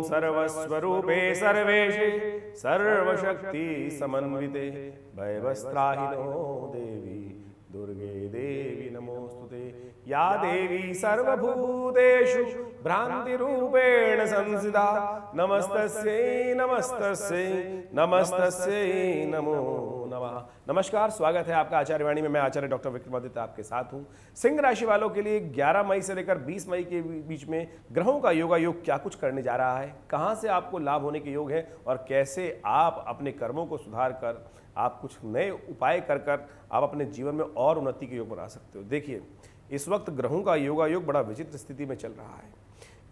सर्वस्वरूपे सर्वेशे सर्वशक्ति समन्विते भयवस्त्राहिनो देवी दुर्गे देवी नमोस्तुते। या देवी सर्वभूतेषु भ्रांतिरूपेण संस्थिता नमस्तस्यै नमस्तस्यै नमस्तस्यै नमो नमः। नमस्कार, स्वागत है आपका आचार्य वाणी में। मैं आचार्य डॉक्टर विक्रमादित्य आपके साथ हूं। सिंह राशि वालों के लिए 11 मई से लेकर 20 मई के बीच में ग्रहों का योगायोग क्या कुछ करने जा रहा है, कहां से आपको लाभ होने के योग है और कैसे आप अपने कर्मों को सुधार कर आप कुछ नए उपाय कर आप अपने जीवन में और उन्नति के योग बना सकते हो। देखिए, इस वक्त ग्रहों का योगायोग बड़ा विचित्र स्थिति में चल रहा है।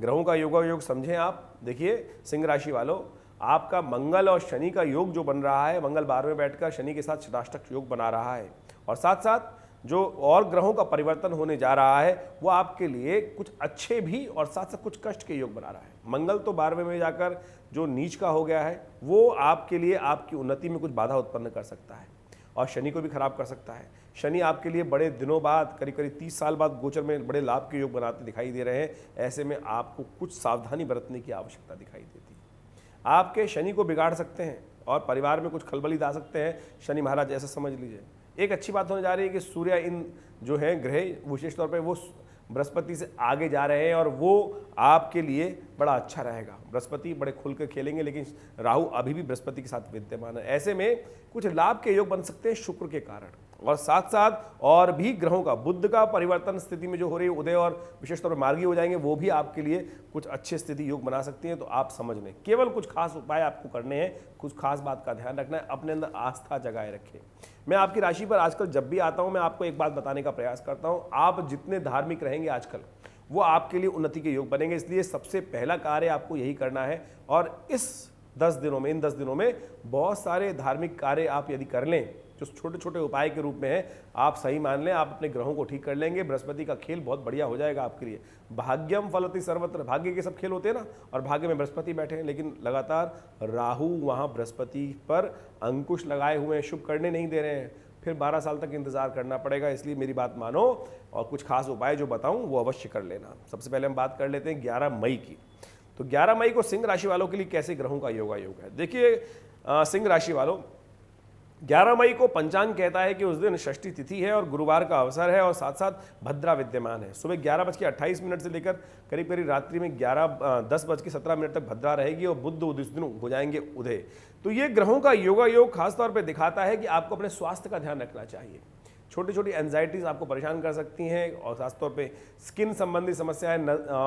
ग्रहों का योगायोग समझें आप। देखिए सिंह राशि वालों, आपका मंगल और शनि का योग जो बन रहा है, मंगल 12वें बैठकर शनि के साथ षष्ठाष्टक योग बना रहा है और साथ साथ जो और ग्रहों का परिवर्तन होने जा रहा है वो आपके लिए कुछ अच्छे भी और साथ साथ कुछ कष्ट के योग बना रहा है। मंगल तो 12वें में जाकर जो नीच का हो गया है वो आपके लिए आपकी उन्नति में कुछ बाधा उत्पन्न कर सकता है और शनि को भी खराब कर सकता है। शनि आपके लिए बड़े दिनों बाद, करीब 30 साल बाद गोचर में बड़े लाभ के योग बनाते दिखाई दे रहे हैं। ऐसे में आपको कुछ सावधानी बरतने की आवश्यकता दिखाई देती है। आपके शनि को बिगाड़ सकते हैं और परिवार में कुछ खलबली ला सकते हैं शनि महाराज, ऐसा समझ लीजिए। एक अच्छी बात होने जा रही है कि सूर्य इन जो है ग्रह विशेष तौर पे वो बृहस्पति से आगे जा रहे हैं और वो आपके लिए बड़ा अच्छा रहेगा। बृहस्पति बड़े खुल कर खेलेंगे, लेकिन राहु अभी भी बृहस्पति के साथ विद्यमान है। ऐसे में कुछ लाभ के योग बन सकते हैं शुक्र के कारण और साथ साथ और भी ग्रहों का, बुध का परिवर्तन स्थिति में जो हो रही है, उदय और विशेष तौर पर मार्गी हो जाएंगे, वो भी आपके लिए कुछ अच्छे स्थिति योग बना सकती हैं। तो आप समझ लें, केवल कुछ खास उपाय आपको करने हैं, कुछ खास बात का ध्यान रखना है, अपने अंदर आस्था जगाए रखें। मैं आपकी राशि पर आजकल जब भी आता हूं, मैं आपको एक बात बताने का प्रयास करता हूं, आप जितने धार्मिक रहेंगे आजकल वो आपके लिए उन्नति के योग बनेंगे। इसलिए सबसे पहला कार्य आपको यही करना है और इस 10 दिनों में, इन 10 दिनों में बहुत सारे धार्मिक कार्य आप यदि कर लें जो छोटे छोटे उपाय के रूप में है, आप सही मान लें, आप अपने ग्रहों को ठीक कर लेंगे। बृहस्पति का खेल बहुत बढ़िया हो जाएगा आपके लिए। भाग्यम फलति सर्वत्र, भाग्य के सब खेल होते हैं ना, और भाग्य में बृहस्पति बैठे हैं, लेकिन लगातार राहु वहाँ बृहस्पति पर अंकुश लगाए हुए हैं, शुभ करने नहीं दे रहे हैं। फिर 12 साल तक इंतजार करना पड़ेगा। इसलिए मेरी बात मानो और कुछ खास उपाय जो बताऊं वो अवश्य कर लेना। सबसे पहले हम बात कर लेते हैं 11 मई की। तो 11 मई को सिंह राशि वालों के लिए कैसे ग्रहों का योगायोग है। देखिए सिंह राशि वालों, 11 मई को पंचांग कहता है कि उस दिन षष्ठी तिथि है और गुरुवार का अवसर है और साथ साथ भद्रा विद्यमान है। सुबह 11:28 से लेकर करीब करीब रात्रि में 10:17 तक भद्रा रहेगी और बुध उस दिन हो जाएंगे उदय। तो ये ग्रहों का योगायोग खासतौर पर दिखाता है कि आपको अपने स्वास्थ्य का ध्यान रखना चाहिए। छोटी छोटी एंजाइटीज आपको परेशान कर सकती हैं और खासतौर पे स्किन संबंधी समस्याएं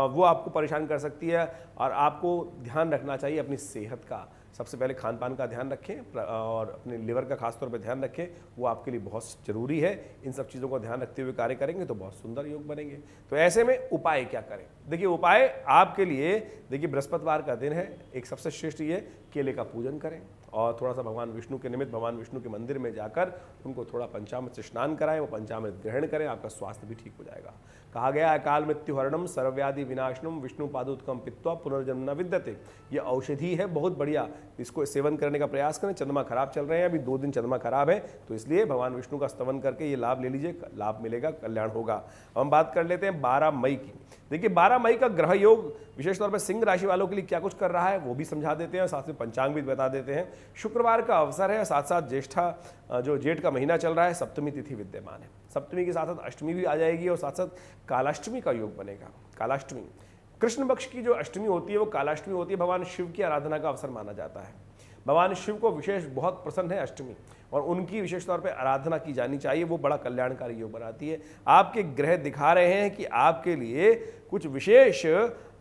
वो आपको परेशान कर सकती है और आपको ध्यान रखना चाहिए अपनी सेहत का। सबसे पहले खान पान का ध्यान रखें और अपने लिवर का खासतौर पे ध्यान रखें, वो आपके लिए बहुत ज़रूरी है। इन सब चीज़ों का ध्यान रखते हुए कार्य करेंगे तो बहुत सुंदर योग बनेंगे। तो ऐसे में उपाय क्या करें। देखिए उपाय आपके लिए, देखिए बृहस्पतिवार का दिन है, एक सबसे श्रेष्ठ ये केले का पूजन करें और थोड़ा सा भगवान विष्णु के निमित्त भगवान विष्णु के मंदिर में जाकर उनको थोड़ा पंचामृत से स्नान कराएं, वो पंचामृत ग्रहण करें, आपका स्वास्थ्य भी ठीक हो जाएगा। कहा गया अकाल मृत्यु हरणम सर्वव्याधि विनाशनम विष्णु पादुत्कम पित्वा पुनर्जन्म न विद्यते। ये औषधि है बहुत बढ़िया, इसको सेवन करने का प्रयास करें। चंद्रमा खराब चल रहे हैं, अभी 2 दिन चंद्रमा खराब है, तो इसलिए भगवान विष्णु का स्तवन करके ये लाभ ले लीजिए, लाभ मिलेगा, कल्याण होगा। हम बात कर लेते हैं 12 मई की। देखिए 12 मई का ग्रह योग विशेष तौर पर सिंह राशि वालों के लिए क्या कुछ कर रहा है वो भी समझा देते हैं और साथ में पंचांग भी बता देते हैं। शुक्रवार का अवसर है, साथ साथ जेठ का महीना चल रहा है, सप्तमी तिथि विद्यमान है। सप्तमी के साथ साथ अष्टमी भी आ जाएगी और साथ साथ कालाष्टमी का योग बनेगा। कालाष्टमी कृष्ण पक्ष की जो अष्टमी होती है वो कालाष्टमी होती है। भगवान शिव की आराधना का अवसर माना जाता है। भगवान शिव को विशेष बहुत प्रसन्न है अष्टमी और उनकी विशेष तौर पे आराधना की जानी चाहिए, वो बड़ा कल्याणकारी योग बनाती है। आपके ग्रह दिखा रहे हैं कि आपके लिए कुछ विशेष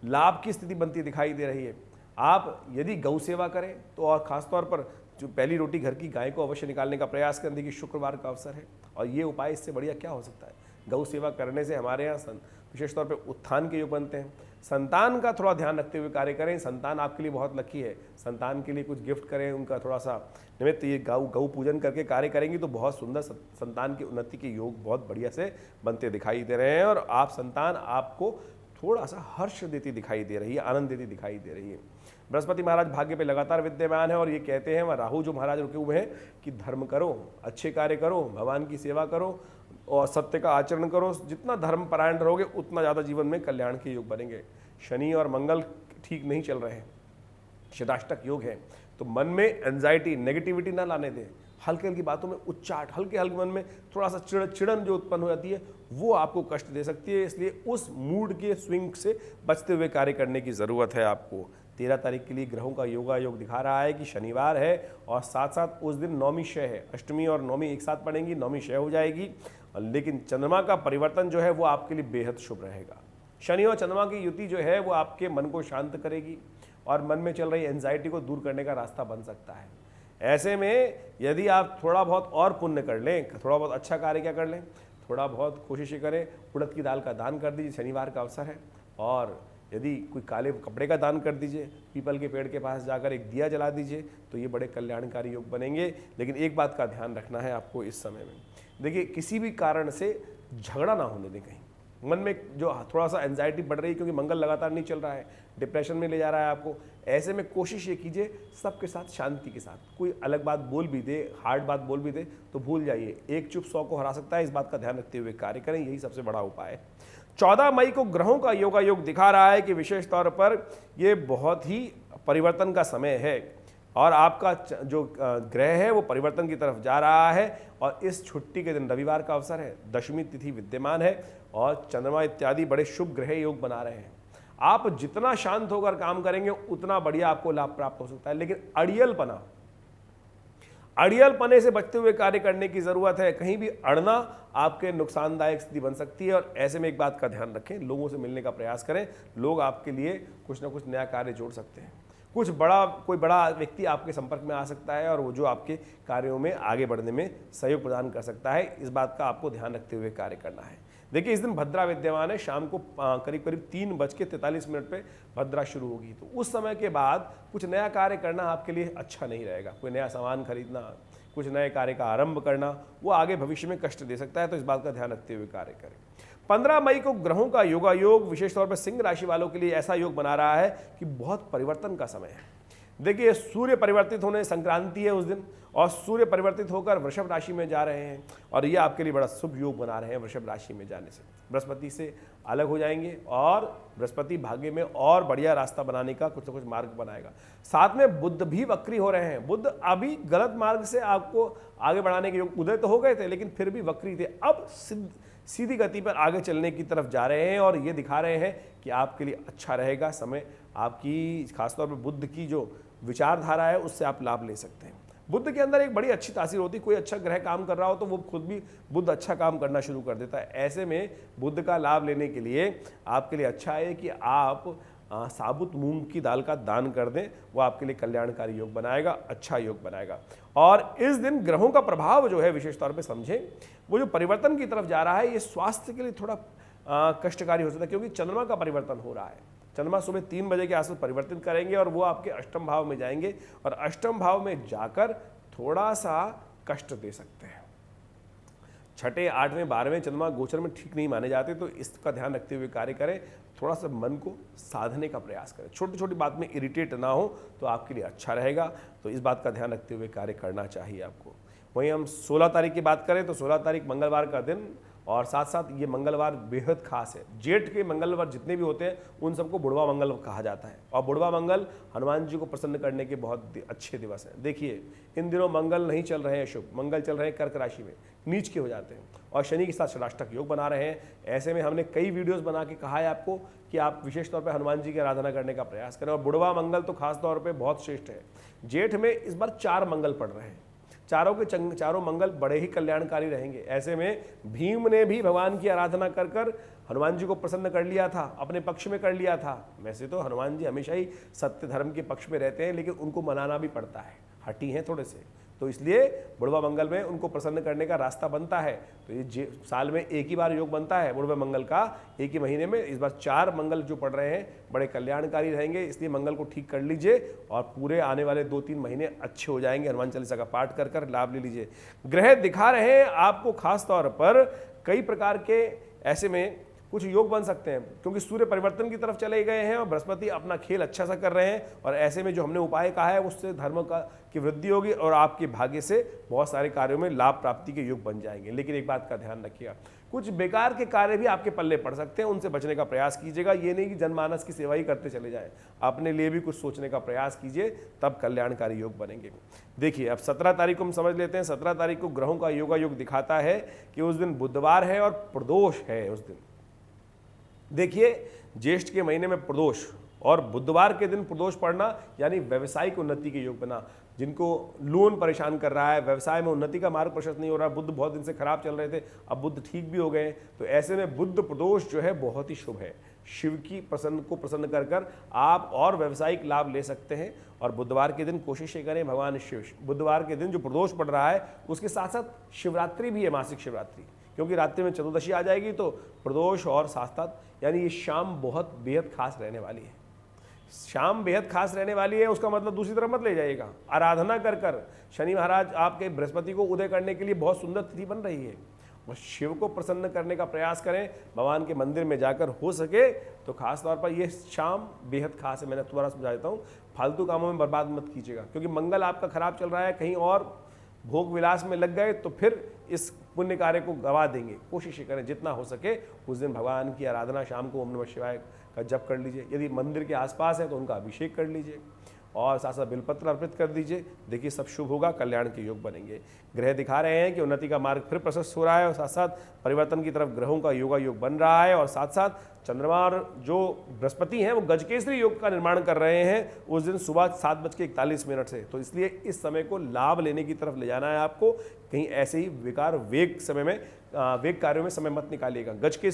लाभ की स्थिति बनती दिखाई दे रही है। आप यदि गौ सेवा करें तो और खासतौर पर जो पहली रोटी घर की गाय को अवश्य निकालने का प्रयास करें। देखिए शुक्रवार का अवसर है और ये उपाय इससे बढ़िया क्या हो सकता है। गौ सेवा करने से हमारे यहाँ विशेष तौर पे उत्थान के योग बनते हैं। संतान का थोड़ा ध्यान रखते हुए कार्य करें। संतान आपके लिए बहुत लकी है, संतान के लिए कुछ गिफ्ट करें, उनका थोड़ा सा निमित्त ये गौ पूजन करके कार्य करेंगे तो बहुत सुंदर संतान की उन्नति के योग बहुत बढ़िया से बनते दिखाई दे रहे हैं और आप संतान आपको थोड़ा सा हर्ष देती दिखाई दे रही है, आनंद देती दिखाई दे रही है। बृहस्पति महाराज भाग्य पे लगातार विद्यमान है और ये कहते हैं, वह राहु जो महाराज रुके हुए हैं कि धर्म करो, अच्छे कार्य करो, भगवान की सेवा करो और सत्य का आचरण करो। जितना धर्म परायण रहोगे उतना ज़्यादा जीवन में कल्याण के योग बनेंगे। शनि और मंगल ठीक नहीं चल रहे हैं, षडाष्टक योग है, तो मन में एंजाइटी नेगेटिविटी ना लाने दें। हल्की हल्की बातों में उच्चाट, हल्के हल्के मन में थोड़ा सा चिड़न जो उत्पन्न हो जाती है वो आपको कष्ट दे सकती है, इसलिए उस मूड के स्विंग से बचते हुए कार्य करने की ज़रूरत है आपको। 13 तारीख के लिए ग्रहों का योगा योग दिखा रहा है कि शनिवार है और साथ साथ उस दिन नौमी शय है, अष्टमी और नौमी एक साथ पड़ेंगी, नौमी शय हो जाएगी। लेकिन चंद्रमा का परिवर्तन जो है वो आपके लिए बेहद शुभ रहेगा। शनि और चंद्रमा की युति जो है वो आपके मन को शांत करेगी और मन में चल रही एंजाइटी को दूर करने का रास्ता बन सकता है। ऐसे में यदि आप थोड़ा बहुत और पुण्य कर लें, थोड़ा बहुत अच्छा कार्य क्या कर लें, थोड़ा बहुत कोशिश करें, उड़द की दाल का दान कर दीजिए, शनिवार का अवसर है। और यदि कोई काले कपड़े का दान कर दीजिए, पीपल के पेड़ के पास जाकर एक दिया जला दीजिए, तो ये बड़े कल्याणकारी योग बनेंगे। लेकिन एक बात का ध्यान रखना है आपको इस समय में, देखिए किसी भी कारण से झगड़ा ना होने दें। कहीं मन में जो थोड़ा सा एंजाइटी बढ़ रही है क्योंकि मंगल लगातार नहीं चल रहा है, डिप्रेशन में ले जा रहा है आपको, ऐसे में कोशिश ये कीजिए सबके साथ शांति के साथ, कोई अलग बात बोल भी दे, हार्ड बात बोल भी दे तो भूल जाइए, एक चुप 100 को हरा सकता है। इस बात का ध्यान रखते हुए कार्य करें, यही सबसे बड़ा उपाय है। 14 मई को ग्रहों का योगा योग दिखा रहा है कि विशेष तौर पर ये बहुत ही परिवर्तन का समय है और आपका जो ग्रह है वो परिवर्तन की तरफ जा रहा है और इस छुट्टी के दिन रविवार का अवसर है, दशमी तिथि विद्यमान है और चंद्रमा इत्यादि बड़े शुभ ग्रह योग बना रहे हैं। आप जितना शांत होकर काम करेंगे उतना बढ़िया आपको लाभ प्राप्त हो सकता है। लेकिन अड़ियलपने से बचते हुए कार्य करने की जरूरत है। कहीं भी अड़ना आपके नुकसानदायक स्थिति बन सकती है और ऐसे में एक बात का ध्यान रखें, लोगों से मिलने का प्रयास करें, लोग आपके लिए कुछ ना कुछ नया कार्य जोड़ सकते हैं। कोई बड़ा व्यक्ति आपके संपर्क में आ सकता है और वो जो आपके कार्यों में आगे बढ़ने में सहयोग प्रदान कर सकता है। इस बात का आपको ध्यान रखते हुए कार्य करना है। देखिए इस दिन भद्रा विद्यमान है, शाम को करीब करीब 3:43 पे भद्रा शुरू होगी, तो उस समय के बाद कुछ नया कार्य करना आपके लिए अच्छा नहीं रहेगा। कोई नया सामान खरीदना, कुछ नए कार्य का आरंभ करना, वो आगे भविष्य में कष्ट दे सकता है, तो इस बात का ध्यान रखते हुए कार्य करें। 15 मई को ग्रहों का योगा योग विशेष तौर पर सिंह राशि वालों के लिए ऐसा योग बना रहा है कि बहुत परिवर्तन का समय है। देखिए सूर्य परिवर्तित होने संक्रांति है उस दिन और सूर्य परिवर्तित होकर वृषभ राशि में जा रहे हैं और ये आपके लिए बड़ा शुभ योग बना रहे हैं। वृषभ राशि में जाने से बृहस्पति से अलग हो जाएंगे और बृहस्पति भाग्य में और बढ़िया रास्ता बनाने का कुछ ना कुछ मार्ग बनाएगा। साथ में बुध भी वक्री हो रहे हैं। बुध अभी गलत मार्ग से आपको आगे बढ़ाने के योग, उदय तो हो गए थे लेकिन फिर भी वक्री थे, अब सीधी गति पर आगे चलने की तरफ जा रहे हैं और ये दिखा रहे हैं कि आपके लिए अच्छा रहेगा समय। आपकी खासतौर पर बुध की जो विचारधारा है उससे आप लाभ ले सकते हैं। बुध के अंदर एक बड़ी अच्छी तासीर होती है, कोई अच्छा ग्रह काम कर रहा हो तो वो खुद भी बुध अच्छा काम करना शुरू कर देता है। ऐसे में बुध का लाभ लेने के लिए आपके लिए अच्छा है कि आप साबुत मूंग की दाल का दान कर दें, वो आपके लिए कल्याणकारी योग बनाएगा, अच्छा योग बनाएगा। और इस दिन ग्रहों का प्रभाव जो है विशेष तौर पे समझें, वो जो परिवर्तन की तरफ जा रहा है ये स्वास्थ्य के लिए थोड़ा कष्टकारी हो सकता है क्योंकि चंद्रमा का परिवर्तन हो रहा है। चंद्रमा सुबह 3 बजे के आसपास परिवर्तित करेंगे और वो आपके अष्टम भाव में जाएंगे और अष्टम भाव में जाकर थोड़ा सा कष्ट दे सकते हैं। 6ठे, 8वें, 12वें चंद्रमा गोचर में ठीक नहीं माने जाते, तो इसका ध्यान रखते हुए कार्य करें। थोड़ा सा मन को साधने का प्रयास करें, छोटी छोटी बात में इरिटेट ना हो तो आपके लिए अच्छा रहेगा। तो इस बात का ध्यान रखते हुए कार्य करना चाहिए आपको। वहीं हम 16 तारीख की बात करें तो 16 तारीख मंगलवार का दिन और साथ साथ ये मंगलवार बेहद खास है। जेठ के मंगलवार जितने भी होते हैं उन सबको बुढ़वा मंगल कहा जाता है और बुढ़वा मंगल हनुमान जी को प्रसन्न करने के बहुत अच्छे दिवस हैं। देखिए इन दिनों मंगल नहीं चल रहे हैं शुभ, मंगल चल रहे हैं कर्क राशि में, नीच के हो जाते हैं और शनि के साथ षडाष्टक योग बना रहे हैं। ऐसे में हमने कई वीडियोस बना के कहा है आपको कि आप विशेष तौर पर हनुमान जी की आराधना करने का प्रयास करें और बुढ़वा मंगल तो खास तौर पर बहुत श्रेष्ठ है। जेठ में इस बार 4 मंगल पड़ रहे हैं, चारों के चारों मंगल बड़े ही कल्याणकारी रहेंगे। ऐसे में भीम ने भी भगवान की आराधना कर कर हनुमान जी को प्रसन्न कर लिया था, अपने पक्ष में कर लिया था। वैसे तो हनुमान जी हमेशा ही सत्य धर्म के पक्ष में रहते हैं लेकिन उनको मनाना भी पड़ता है, हठी हैं थोड़े से, तो इसलिए बुढ़वा मंगल में उनको प्रसन्न करने का रास्ता बनता है। तो ये साल में एक ही बार योग बनता है बुढ़वा मंगल का, एक ही महीने में। इस बार 4 मंगल जो पड़ रहे हैं बड़े कल्याणकारी रहेंगे, इसलिए मंगल को ठीक कर लीजिए और पूरे आने वाले 2-3 महीने अच्छे हो जाएंगे। हनुमान चालीसा का पाठ कर कर लाभ ले लीजिए। ग्रह दिखा रहे हैं आपको खास तौर पर कई प्रकार के ऐसे में कुछ योग बन सकते हैं क्योंकि सूर्य परिवर्तन की तरफ चले गए हैं और बृहस्पति अपना खेल अच्छा सा कर रहे हैं और ऐसे में जो हमने उपाय कहा है उससे धर्म की वृद्धि होगी और आपके भाग्य से बहुत सारे कार्यों में लाभ प्राप्ति के योग बन जाएंगे। लेकिन एक बात का ध्यान रखिएगा, कुछ बेकार के कार्य भी आपके पल्ले पड़ सकते हैं, उनसे बचने का प्रयास कीजिएगा। ये नहीं कि जनमानस की सेवा ही करते चले जाएं, अपने लिए भी कुछ सोचने का प्रयास कीजिए, तब कल्याणकारी योग बनेंगे। देखिए अब 17 तारीख को हम समझ लेते हैं। 17 तारीख को ग्रहों का योगा योग दिखाता है कि उस दिन बुधवार है और प्रदोष है उस दिन। देखिए ज्येष्ठ के महीने में प्रदोष और बुधवार के दिन प्रदोष पड़ना यानी व्यवसायिक उन्नति के योग बना। जिनको लोन परेशान कर रहा है, व्यवसाय में उन्नति का मार्ग प्रशस्त नहीं हो रहा, बुध बहुत दिन से खराब चल रहे थे, अब बुध ठीक भी हो गए, तो ऐसे में बुध प्रदोष जो है बहुत ही शुभ है। शिव की प्रसन्न कर कर आप और व्यवसायिक लाभ ले सकते हैं। और बुधवार के दिन कोशिश ये करें भगवान शिव, बुधवार के दिन जो प्रदोष पड़ रहा है उसके साथ साथ शिवरात्रि भी है, मासिक शिवरात्रि, क्योंकि रात्रि में चतुर्दशी आ जाएगी, तो प्रदोष और साथ साथ यानी ये शाम बहुत बेहद खास रहने वाली है। शाम बेहद खास रहने वाली है, उसका मतलब दूसरी तरफ मत ले जाइएगा। आराधना कर कर शनि महाराज आपके बृहस्पति को उदय करने के लिए बहुत सुंदर तिथि बन रही है, और शिव को प्रसन्न करने का प्रयास करें। भगवान के मंदिर में जाकर हो सके तो खास तौर पर ये शाम बेहद खास है। मैंने दोबारा समझा देता हूँ, फालतू कामों में बर्बाद मत कीजिएगा, क्योंकि मंगल आपका खराब चल रहा है, कहीं और भोग विलास में लग गए तो फिर इस पुण्य कार्य को गवा देंगे। कोशिश करें जितना हो सके उस दिन भगवान की आराधना, शाम को ओम नमः शिवाय का जप कर लीजिए। यदि मंदिर के आसपास है तो उनका अभिषेक कर लीजिए और साथ साथ बिलपत्र अर्पित कर दीजिए। देखिए सब शुभ होगा, कल्याण के योग बनेंगे। ग्रह दिखा रहे हैं कि उन्नति का मार्ग फिर प्रशस्त हो रहा है, और साथ साथ परिवर्तन की तरफ ग्रहों का योगा योग बन रहा है। और साथ साथ चंद्रमा और जो बृहस्पति हैं वो गजकेसरी योग का निर्माण कर रहे हैं उस दिन सुबह 7:41 से। तो इसलिए इस समय को लाभ लेने की तरफ ले जाना है आपको, कहीं ऐसे ही बेकार वेग कार्यों में समय मत निकालिएगा। गजकेसरी